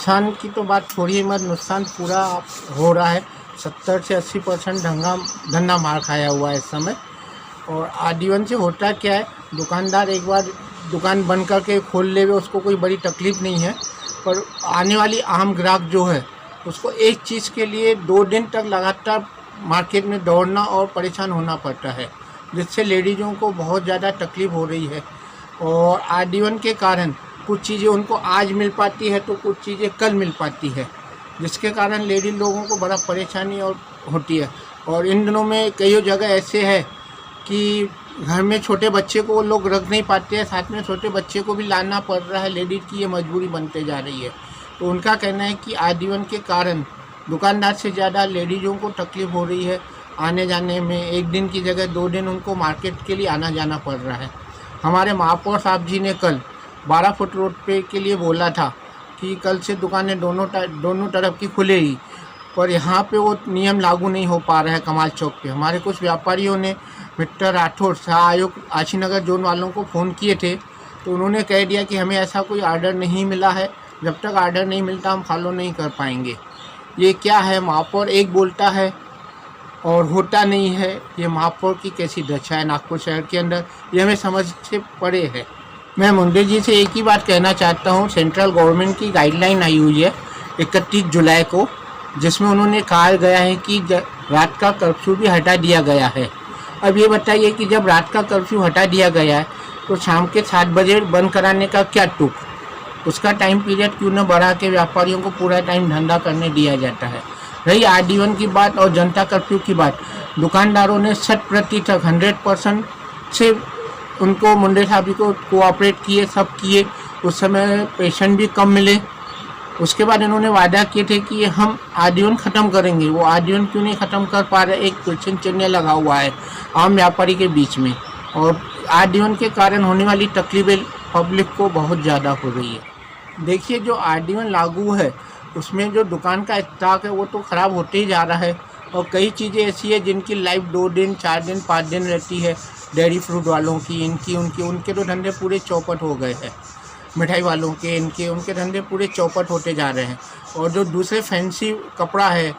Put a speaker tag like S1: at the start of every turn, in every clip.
S1: नुकसान की तो बात छोड़िए मत, नुकसान पूरा हो रहा है। 70 से 80% धंधा मार खाया हुआ है इस समय। और आजीवन से होता क्या है, दुकानदार एक बार दुकान बंद करके खोल ले उसको कोई बड़ी तकलीफ़ नहीं है, पर आने वाली आम ग्राहक जो है उसको एक चीज़ के लिए 2 दिन तक लगातार मार्केट में दौड़ना और परेशान होना पड़ता है, जिससे लेडीज़ों को बहुत ज़्यादा तकलीफ़ हो रही है। और आजीवन के कारण कुछ चीज़ें उनको आज मिल पाती है तो कुछ चीज़ें कल मिल पाती है, जिसके कारण लेडीज़ लोगों को बड़ा परेशानी और होती है। और इन दिनों में कई जगह ऐसे है कि घर में छोटे बच्चे को वो लोग रख नहीं पाते हैं, साथ में छोटे बच्चे को भी लाना पड़ रहा है। लेडीज़ की ये मजबूरी बनते जा रही है। तो उनका कहना है कि आजीवन के कारण दुकानदार से ज़्यादा लेडीज़ों को तकलीफ़ हो रही है आने जाने में। एक दिन की जगह 2 दिन उनको मार्केट के लिए आना जाना पड़ रहा है। हमारे महापौर साहब जी ने कल 12 फुट रोड पे के लिए बोला था कि कल से दुकानें दोनों तरफ की खुलेगी, पर यहाँ पे वो नियम लागू नहीं हो पा रहा है। कमाल चौक पे हमारे कुछ व्यापारियों ने मिस्टर राठौर सहायक आशीनगर जोन वालों को फ़ोन किए थे, तो उन्होंने कह दिया कि हमें ऐसा कोई आर्डर नहीं मिला है, जब तक आर्डर नहीं मिलता हम फॉलो नहीं कर पाएंगे। ये क्या है, महापौर एक बोलता है और होता नहीं है। ये महापौर की कैसी दशा है नागपुर शहर के अंदर, ये हमें समझ से परे है। मैं मुंडे जी से एक ही बात कहना चाहता हूँ, सेंट्रल गवर्नमेंट की गाइडलाइन आई हुई है 31 जुलाई को, जिसमें उन्होंने कहा गया है कि रात का कर्फ्यू भी हटा दिया गया है। अब ये बताइए कि जब रात का कर्फ्यू हटा दिया गया है तो शाम के 7 बजे बंद कराने का क्या तुक, उसका टाइम पीरियड क्यों न बढ़ा के व्यापारियों को पूरा टाइम धंधा करने दिया जाता है। रही आजीवन की बात और जनता कर्फ्यू की बात, दुकानदारों ने 100% 100% से उनको मुंडे साहब को कोऑपरेट किए, सब किए। उस समय पेशेंट भी कम मिले। उसके बाद इन्होंने वादा किए थे कि हम आजीवन ख़त्म करेंगे। वो आजीवन क्यों नहीं ख़त्म कर पा रहे, एक क्वेश्चन चिन्ह लगा हुआ है आम व्यापारी के बीच में। और आजीवन के कारण होने वाली तकलीफें पब्लिक को बहुत ज़्यादा हो रही है। देखिए, जो आजीवन लागू है उसमें जो दुकान का स्टॉक है वो तो ख़राब होते ही जा रहा है, और कई चीज़ें ऐसी है जिनकी लाइफ 2 दिन 4 दिन 5 दिन रहती है। डेयरी फ्रूट वालों की, इनकी उनके तो धंधे पूरे चौपट हो गए हैं। मिठाई वालों के, उनके धंधे पूरे चौपट होते जा रहे हैं। और जो दूसरे फैंसी कपड़ा है,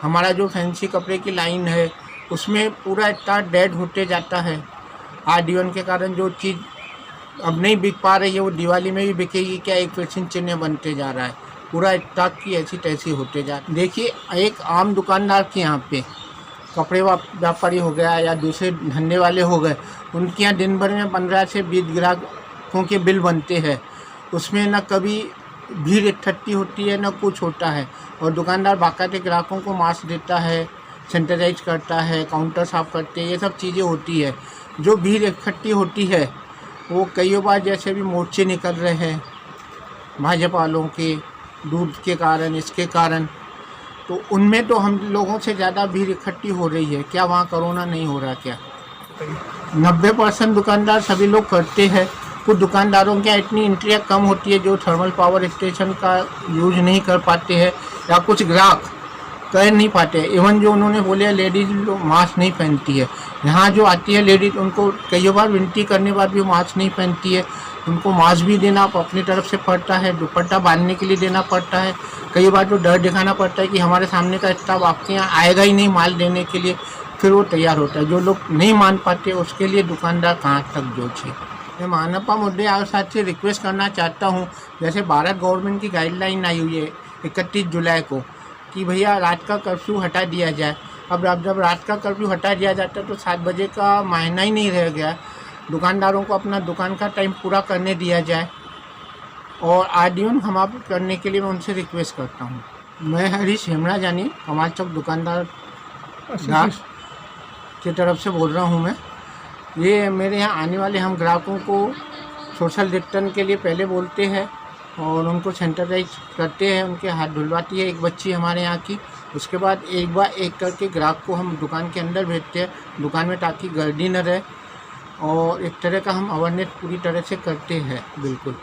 S1: हमारा जो फैंसी कपड़े की लाइन है, उसमें पूरा स्टॉक डेड होते जाता है। आजीवन के कारण जो चीज़ अब नहीं बिक पा रही है वो दिवाली में भी बिकेगी क्या, एक क्वेश्चन चिन्ह बनते जा रहा है। पूरा स्टॉक की ऐसी तैसी होते जा रहा है। देखिए, एक आम दुकानदार के यहाँ पे कपड़े व्यापारी हो गया या दूसरे धंधे वाले हो गए, उनके यहाँ दिन भर में 15 से 20 ग्राहकों के बिल बनते हैं। उसमें न कभी भीड़ इकट्ठी होती है न कुछ होता है। और दुकानदार बाकायदे ग्राहकों को मास्क देता है, सैनिटाइज करता है, काउंटर साफ करते हैं, ये सब चीज़ें होती है। जो भीड़ इकट्ठी होती है वो कई बार जैसे भी मोर्चे निकल रहे हैं भाजपा वालों के, दूध के कारण, इसके कारण, तो उनमें तो हम लोगों से ज़्यादा भीड़ इकट्ठी हो रही है। क्या वहाँ कोरोना नहीं हो रहा क्या? 90% दुकानदार सभी लोग करते हैं। कुछ दुकानदारों के इतनी एंट्रियाँ कम होती है जो थर्मल पावर स्टेशन का यूज नहीं कर पाते हैं, या कुछ ग्राहक कर नहीं पाते। इवन जो उन्होंने बोले लेडीज़ लोग मास्क नहीं पहनती है, यहाँ जो आती है लेडीज़ उनको कई बार विनती करने बाद भी मास्क नहीं पहनती है। उनको मास्क भी देना अपनी तरफ से पड़ता है, दुपट्टा बांधने के लिए देना पड़ता है। कई बार तो डर दिखाना पड़ता है कि हमारे सामने का स्टाफ आपके यहाँ आएगा ही नहीं माल देने के लिए, फिर वो तैयार होता है। जो लोग नहीं मान पाते उसके लिए दुकानदार कहाँ तक जोचे। मैं मानपा मुद्दे आयोग साथ से रिक्वेस्ट करना चाहता हूँ, जैसे भारत गवर्नमेंट की गाइडलाइन आई हुई है 31 जुलाई को कि भैया रात का कर्फ्यू हटा दिया जाए। अब जब रात का कर्फ्यू हटा दिया जाता है तो 7 बजे का मायना ही नहीं रह गया। दुकानदारों को अपना दुकान का टाइम पूरा करने दिया जाए, और आजीवन समाप्त करने के लिए मैं उनसे रिक्वेस्ट करता हूँ। मैं हरीश हेमड़ा जानी कमाल चौक दुकानदार की तरफ से बोल रहा हूँ। मैं ये मेरे यहाँ आने वाले हम ग्राहकों को सोशल डिस्टेंस के लिए पहले बोलते हैं और उनको सैनिटाइज करते हैं, उनके हाथ धुलवाती है एक बच्ची हमारे यहाँ की। उसके बाद एक बार एक करके ग्राहक को हम दुकान के अंदर भेजते हैं दुकान में, ताकि गर्दी न रहे। और एक तरह का हम अवेयरनेस पूरी तरह से करते हैं बिल्कुल।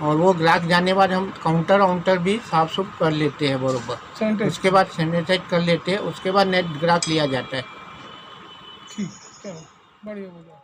S1: और वो ग्राहक जाने बाद हम काउंटर भी साफ सुफ कर लेते हैं बरोबर। उसके बाद सैनिटाइज कर लेते हैं, उसके बाद नेट ग्राहक लिया जाता है।
S2: ठीक है, बढ़िया बोला।